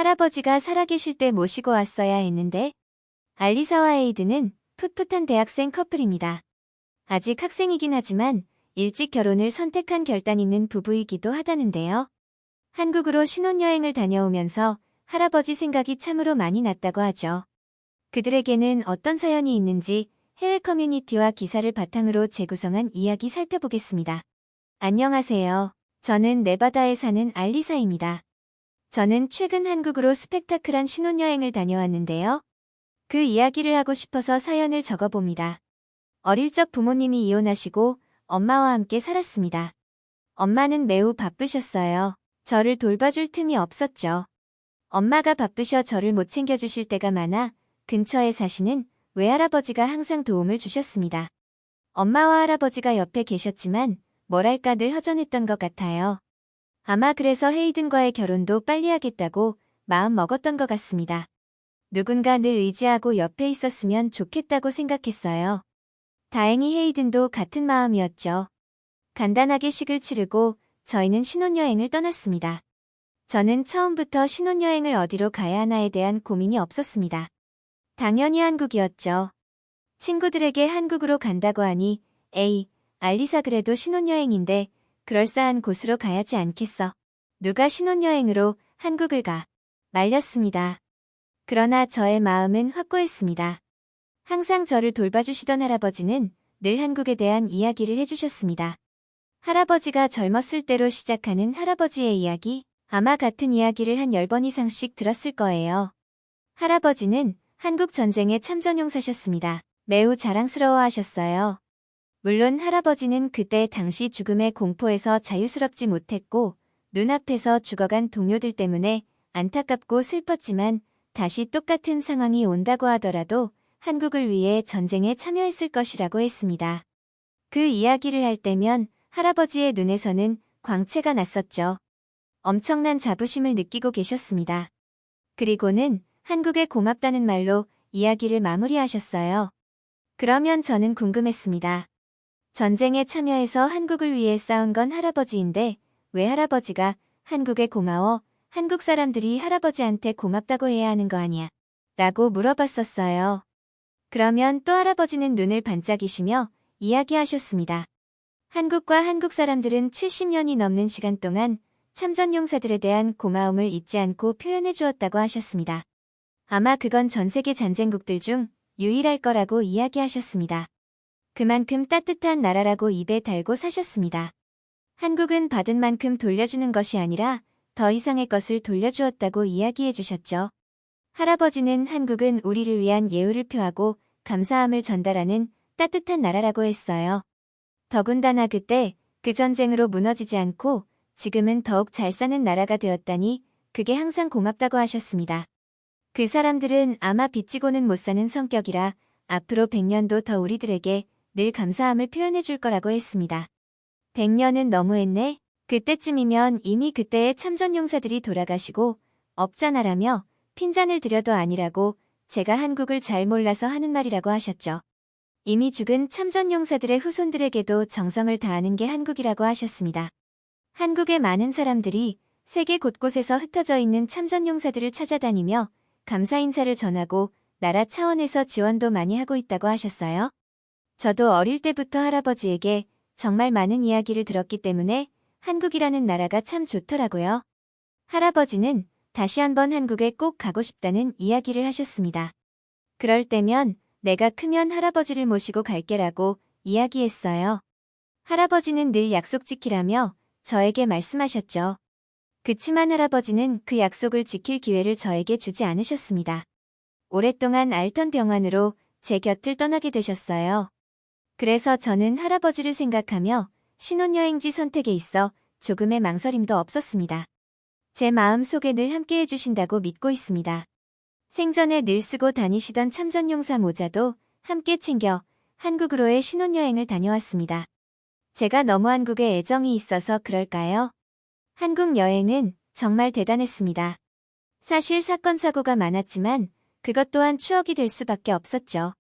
할아버지가 살아계실 때 모시고 왔어야 했는데. 알리사와 헤이든은 풋풋한 대학생 커플입니다. 아직 학생이긴 하지만 일찍 결혼을 선택한 결단 있는 부부이기도 하다는데요. 한국으로 신혼여행을 다녀오면서 할아버지 생각이 참으로 많이 났다고 하죠. 그들에게는 어떤 사연이 있는지 해외 커뮤니티와 기사를 바탕으로 재구성한 이야기 살펴보겠습니다. 안녕하세요. 저는 네바다에 사는 알리사입니다. 저는 최근 한국으로 스펙타클한 신혼여행을 다녀왔는데요. 그 이야기를 하고 싶어서 사연을 적어봅니다. 어릴 적 부모님이 이혼하시고 엄마와 함께 살았습니다. 엄마는 매우 바쁘셨어요. 저를 돌봐줄 틈이 없었죠. 엄마가 바쁘셔 저를 못 챙겨주실 때가 많아 근처에 사시는 외할아버지가 항상 도움을 주셨습니다. 엄마와 할아버지가 옆에 계셨지만 뭐랄까 늘 허전했던 것 같아요. 아마 그래서 헤이든과의 결혼도 빨리 하겠다고 마음 먹었던 것 같습니다. 누군가 늘 의지하고 옆에 있었으면 좋겠다고 생각했어요. 다행히 헤이든도 같은 마음이었죠. 간단하게 식을 치르고 저희는 신혼여행을 떠났습니다. 저는 처음부터 신혼여행을 어디로 가야 하나에 대한 고민이 없었습니다. 당연히 한국이었죠. 친구들에게 한국으로 간다고 하니 에이, 알리사 그래도 신혼여행인데 그럴싸한 곳으로 가야지 않겠어. 누가 신혼여행으로 한국을 가. 말렸습니다. 그러나 저의 마음은 확고했습니다. 항상 저를 돌봐주시던 할아버지는 늘 한국에 대한 이야기를 해주셨습니다. 할아버지가 젊었을 때로 시작하는 할아버지의 이야기, 아마 같은 이야기를 한 10번 이상씩 들었을 거예요. 할아버지는 한국 전쟁에 참전용사셨습니다. 매우 자랑스러워하셨어요. 물론 할아버지는 그때 당시 죽음의 공포에서 자유스럽지 못했고 눈앞에서 죽어간 동료들 때문에 안타깝고 슬펐지만 다시 똑같은 상황이 온다고 하더라도 한국을 위해 전쟁에 참여했을 것이라고 했습니다. 그 이야기를 할 때면 할아버지의 눈에서는 광채가 났었죠. 엄청난 자부심을 느끼고 계셨습니다. 그리고는 한국에 고맙다는 말로 이야기를 마무리하셨어요. 그러면 저는 궁금했습니다. 전쟁에 참여해서 한국을 위해 싸운 건 할아버지인데 왜 할아버지가 한국에 고마워? 한국 사람들이 할아버지한테 고맙다고 해야 하는 거 아니야? 라고 물어봤었어요. 그러면 또 할아버지는 눈을 반짝이시며 이야기하셨습니다. 한국과 한국 사람들은 70년이 넘는 시간 동안 참전용사들에 대한 고마움을 잊지 않고 표현해 주었다고 하셨습니다. 아마 그건 전 세계 전쟁국들 중 유일할 거라고 이야기하셨습니다. 그만큼 따뜻한 나라라고 입에 달고 사셨습니다. 한국은 받은 만큼 돌려주는 것이 아니라 더 이상의 것을 돌려주었다고 이야기해 주셨죠. 할아버지는 한국은 우리를 위한 예우를 표하고 감사함을 전달하는 따뜻한 나라라고 했어요. 더군다나 그때 그 전쟁으로 무너지지 않고 지금은 더욱 잘 사는 나라가 되었다니 그게 항상 고맙다고 하셨습니다. 그 사람들은 아마 빚지고는 못 사는 성격이라 앞으로 100년도 더 우리들에게 늘 감사함을 표현해 줄 거라고 했습니다. 100년은 너무했네. 그때쯤이면 이미 그때의 참전용사들이 돌아가시고 없잖아라며 핀잔을 드려도 아니라고 제가 한국을 잘 몰라서 하는 말이라고 하셨죠. 이미 죽은 참전용사들의 후손들에게도 정성을 다하는 게 한국이라고 하셨습니다. 한국의 많은 사람들이 세계 곳곳에서 흩어져 있는 참전용사들을 찾아다니며 감사 인사를 전하고 나라 차원에서 지원도 많이 하고 있다고 하셨어요. 저도 어릴 때부터 할아버지에게 정말 많은 이야기를 들었기 때문에 한국이라는 나라가 참 좋더라고요. 할아버지는 다시 한번 한국에 꼭 가고 싶다는 이야기를 하셨습니다. 그럴 때면 내가 크면 할아버지를 모시고 갈게라고 이야기했어요. 할아버지는 늘 약속 지키라며 저에게 말씀하셨죠. 그치만 할아버지는 그 약속을 지킬 기회를 저에게 주지 않으셨습니다. 오랫동안 알턴 병원으로 제 곁을 떠나게 되셨어요. 그래서 저는 할아버지를 생각하며 신혼여행지 선택에 있어 조금의 망설임도 없었습니다. 제 마음속에 늘 함께 해주신다고 믿고 있습니다. 생전에 늘 쓰고 다니시던 참전용사 모자도 함께 챙겨 한국으로의 신혼여행을 다녀왔습니다. 제가 너무 한국에 애정이 있어서 그럴까요? 한국 여행은 정말 대단했습니다. 사실 사건 사고가 많았지만 그것 또한 추억이 될 수밖에 없었죠.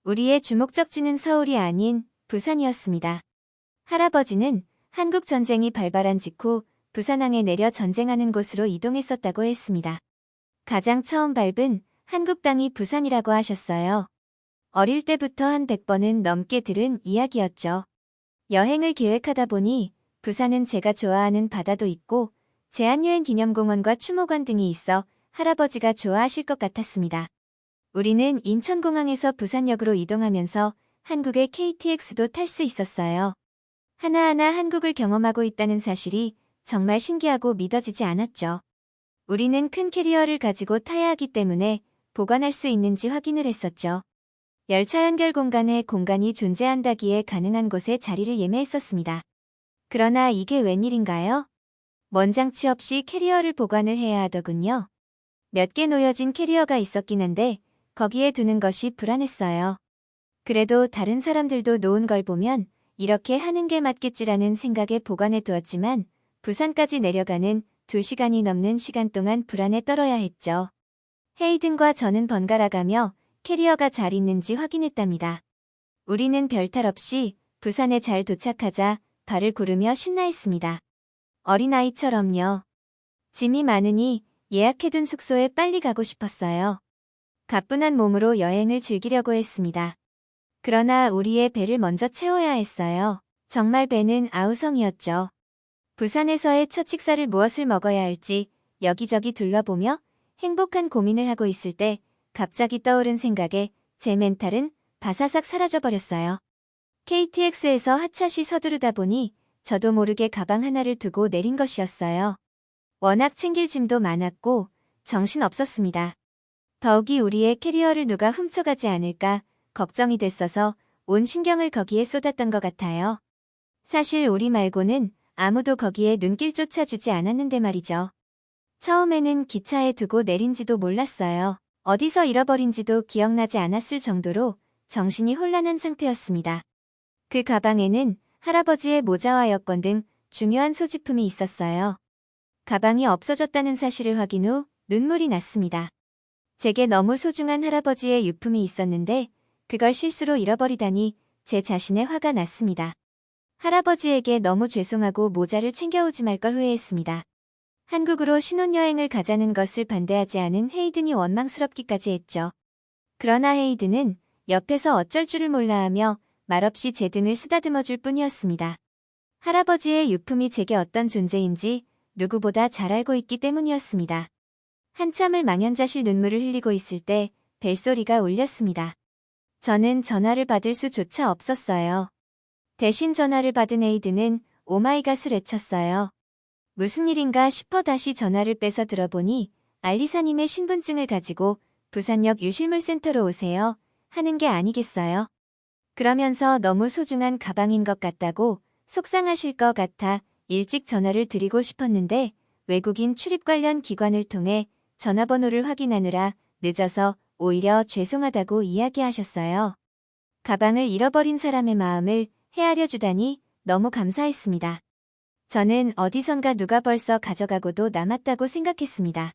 우리의 주목적지는 서울이 아닌 부산이었습니다. 할아버지는 한국 전쟁이 발발한 직후 부산항에 내려 전쟁하는 곳으로 이동했었다고 했습니다. 가장 처음 밟은 한국 땅이 부산이라고 하셨어요. 어릴 때부터 한 100번은 넘게 들은 이야기였죠. 여행을 계획하다 보니 부산은 제가 좋아하는 바다도 있고 제한여행 기념공원과 추모관 등이 있어 할아버지가 좋아하실 것 같았습니다. 우리는 인천공항에서 부산역으로 이동하면서 한국의 KTX도 탈 수 있었어요. 하나하나 한국을 경험하고 있다는 사실이 정말 신기하고 믿어지지 않았죠. 우리는 큰 캐리어를 가지고 타야 하기 때문에 보관할 수 있는지 확인을 했었죠. 열차 연결 공간에 공간이 존재한다기에 가능한 곳에 자리를 예매했었습니다. 그러나 이게 웬일인가요? 먼장치 없이 캐리어를 보관을 해야 하더군요. 몇 개 놓여진 캐리어가 있었긴 한데 거기에 두는 것이 불안했어요. 그래도 다른 사람들도 놓은 걸 보면 이렇게 하는 게 맞겠지라는 생각에 보관해 두었지만 부산까지 내려가는 2시간이 넘는 시간 동안 불안에 떨어야 했죠. 헤이든과 저는 번갈아 가며 캐리어가 잘 있는지 확인했답니다. 우리는 별탈 없이 부산에 잘 도착하자 발을 구르며 신나했습니다. 어린아이처럼요. 짐이 많으니 예약해둔 숙소에 빨리 가고 싶었어요. 가뿐한 몸으로 여행을 즐기려고 했습니다. 그러나 우리의 배를 먼저 채워야 했어요. 정말 배는 아우성이었죠. 부산에서의 첫 식사를 무엇을 먹어야 할지 여기저기 둘러보며 행복한 고민을 하고 있을 때 갑자기 떠오른 생각에 제 멘탈은 바사삭 사라져버렸어요. KTX에서 하차시 서두르다 보니 저도 모르게 가방 하나를 두고 내린 것이었어요. 워낙 챙길 짐도 많았고 정신 없었습니다. 더욱이 우리의 캐리어를 누가 훔쳐가지 않을까 걱정이 됐어서 온 신경을 거기에 쏟았던 것 같아요. 사실 우리 말고는 아무도 거기에 눈길조차 주지 않았는데 말이죠. 처음에는 기차에 두고 내린지도 몰랐어요. 어디서 잃어버린지도 기억나지 않았을 정도로 정신이 혼란한 상태였습니다. 그 가방에는 할아버지의 모자와 여권 등 중요한 소지품이 있었어요. 가방이 없어졌다는 사실을 확인 후 눈물이 났습니다. 제게 너무 소중한 할아버지의 유품이 있었는데 그걸 실수로 잃어버리다니 제 자신에 화가 났습니다. 할아버지에게 너무 죄송하고 모자를 챙겨오지 말 걸 후회했습니다. 한국으로 신혼여행을 가자는 것을 반대하지 않은 헤이든이 원망스럽기까지 했죠. 그러나 헤이든은 옆에서 어쩔 줄을 몰라 하며 말없이 제 등을 쓰다듬어 줄 뿐이었습니다. 할아버지의 유품이 제게 어떤 존재인지 누구보다 잘 알고 있기 때문이었습니다. 한참을 망연자실 눈물을 흘리고 있을 때 벨소리가 울렸습니다. 저는 전화를 받을 수조차 없었어요. 대신 전화를 받은 헤이든은 오마이갓을 외쳤어요. 무슨 일인가 싶어 다시 전화를 빼서 들어보니 알리사님의 신분증을 가지고 부산역 유실물센터로 오세요 하는 게 아니겠어요. 그러면서 너무 소중한 가방인 것 같다고 속상하실 것 같아 일찍 전화를 드리고 싶었는데 외국인 출입 관련 기관을 통해 전화번호를 확인하느라 늦어서 오히려 죄송하다고 이야기하셨어요. 가방을 잃어버린 사람의 마음을 헤아려 주다니 너무 감사했습니다. 저는 어디선가 누가 벌써 가져가고도 남았다고 생각했습니다.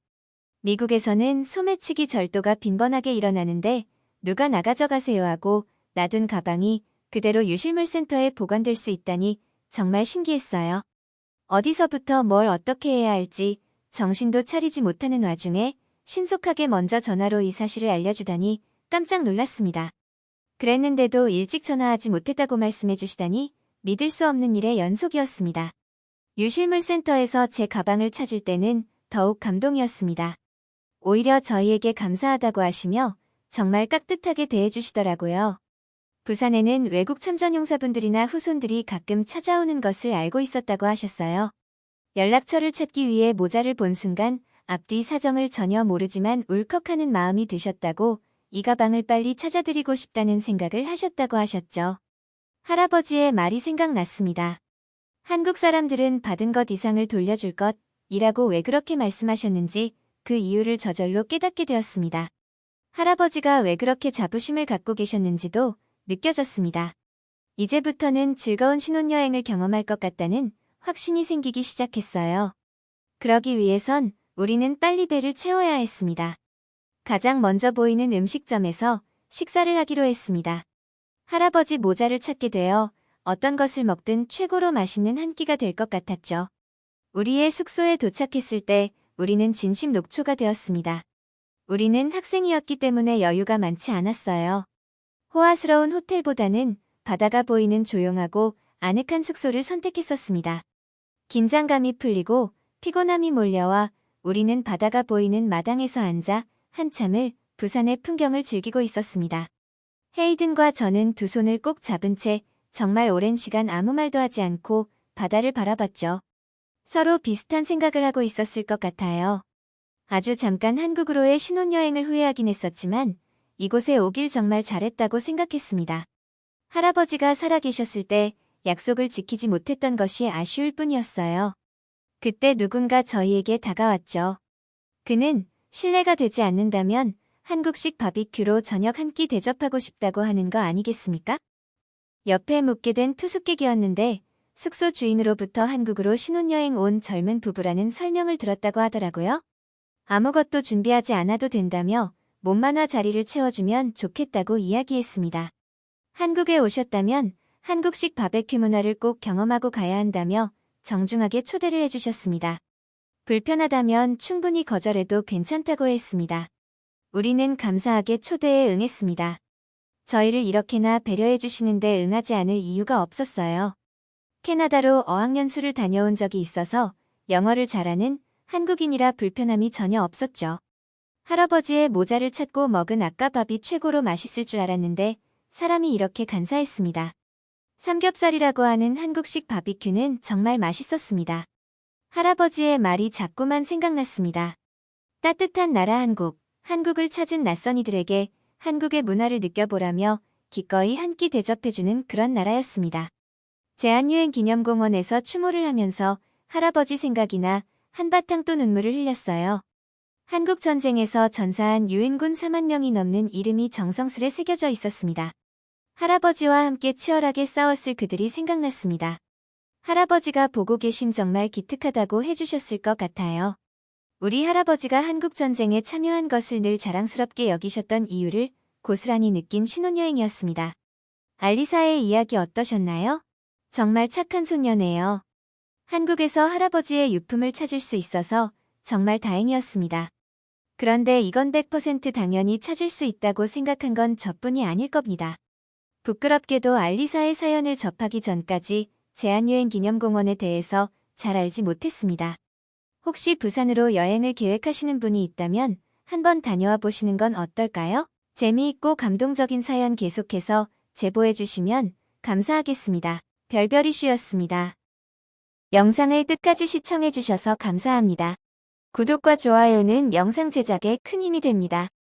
미국에서는 소매치기 절도가 빈번하게 일어나는데 누가 나가져가세요 하고 놔둔 가방이 그대로 유실물센터에 보관될 수 있다니 정말 신기했어요. 어디서부터 뭘 어떻게 해야 할지 정신도 차리지 못하는 와중에 신속하게 먼저 전화로 이 사실을 알려주다니 깜짝 놀랐습니다. 그랬는데도 일찍 전화하지 못했다고 말씀해 주시다니 믿을 수 없는 일의 연속이었습니다. 유실물센터에서 제 가방을 찾을 때는 더욱 감동이었습니다. 오히려 저희에게 감사하다고 하시며 정말 깍듯하게 대해주시더라고요. 부산에는 외국 참전용사분들이나 후손들이 가끔 찾아오는 것을 알고 있었다고 하셨어요. 연락처를 찾기 위해 모자를 본 순간 앞뒤 사정을 전혀 모르지만 울컥하는 마음이 드셨다고 이 가방을 빨리 찾아드리고 싶다는 생각을 하셨다고 하셨죠. 할아버지의 말이 생각났습니다. 한국 사람들은 받은 것 이상을 돌려줄 것이라고 왜 그렇게 말씀하셨는지 그 이유를 저절로 깨닫게 되었습니다. 할아버지가 왜 그렇게 자부심을 갖고 계셨는지도 느껴졌습니다. 이제부터는 즐거운 신혼여행을 경험할 것 같다는 확신이 생기기 시작했어요. 그러기 위해선 우리는 빨리 배를 채워야 했습니다. 가장 먼저 보이는 음식점에서 식사를 하기로 했습니다. 할아버지 모자를 찾게 되어 어떤 것을 먹든 최고로 맛있는 한 끼가 될 것 같았죠. 우리의 숙소에 도착했을 때 우리는 진심 녹초가 되었습니다. 우리는 학생이었기 때문에 여유가 많지 않았어요. 호화스러운 호텔보다는 바다가 보이는 조용하고 아늑한 숙소를 선택했었습니다. 긴장감이 풀리고 피곤함이 몰려와 우리는 바다가 보이는 마당에서 앉아 한참을 부산의 풍경을 즐기고 있었습니다. 헤이든과 저는 두 손을 꼭 잡은 채 정말 오랜 시간 아무 말도 하지 않고 바다를 바라봤죠. 서로 비슷한 생각을 하고 있었을 것 같아요. 아주 잠깐 한국으로의 신혼여행을 후회하긴 했었지만 이곳에 오길 정말 잘했다고 생각했습니다. 할아버지가 살아계셨을 때 약속을 지키지 못했던 것이 아쉬울 뿐이었어요. 그때 누군가 저희에게 다가왔죠. 그는 실례가 되지 않는다면 한국식 바비큐로 저녁 한 끼 대접하고 싶다고 하는 거 아니겠습니까? 옆에 묵게 된 투숙객이었는데 숙소 주인으로부터 한국으로 신혼여행 온 젊은 부부라는 설명을 들었다고 하더라고요. 아무것도 준비하지 않아도 된다며 몸만화 자리를 채워주면 좋겠다고 이야기했습니다. 한국에 오셨다면 한국식 바베큐 문화를 꼭 경험하고 가야 한다며 정중하게 초대를 해주셨습니다. 불편하다면 충분히 거절해도 괜찮다고 했습니다. 우리는 감사하게 초대에 응했습니다. 저희를 이렇게나 배려해 주시는데 응하지 않을 이유가 없었어요. 캐나다로 어학연수를 다녀온 적이 있어서 영어를 잘하는 한국인이라 불편함이 전혀 없었죠. 할아버지의 모자를 찾고 먹은 아까밥이 최고로 맛있을 줄 알았는데 사람이 이렇게 간사했습니다. 삼겹살이라고 하는 한국식 바비큐는 정말 맛있었습니다. 할아버지의 말이 자꾸만 생각났습니다. 따뜻한 나라 한국, 한국을 찾은 낯선이들에게 한국의 문화를 느껴보라며 기꺼이 한 끼 대접해주는 그런 나라였습니다. 제한유행 기념공원에서 추모를 하면서 할아버지 생각이나 한바탕 또 눈물을 흘렸어요. 한국 전쟁에서 전사한 유엔군 4만 명이 넘는 이름이 정성스레 새겨져 있었습니다. 할아버지와 함께 치열하게 싸웠을 그들이 생각났습니다. 할아버지가 보고 계심 정말 기특하다고 해주셨을 것 같아요. 우리 할아버지가 한국전쟁에 참여한 것을 늘 자랑스럽게 여기셨던 이유를 고스란히 느낀 신혼여행이었습니다. 알리사의 이야기 어떠셨나요? 정말 착한 소녀네요. 한국에서 할아버지의 유품을 찾을 수 있어서 정말 다행이었습니다. 그런데 이건 100% 당연히 찾을 수 있다고 생각한 건 저뿐이 아닐 겁니다. 부끄럽게도 알리사의 사연을 접하기 전까지 제한유행 기념공원에 대해서 잘 알지 못했습니다. 혹시 부산으로 여행을 계획하시는 분이 있다면 한번 다녀와 보시는 건 어떨까요? 재미있고 감동적인 사연 계속해서 제보해 주시면 감사하겠습니다. 별별 이슈였습니다. 영상을 끝까지 시청해 주셔서 감사합니다. 구독과 좋아요는 영상 제작에 큰 힘이 됩니다.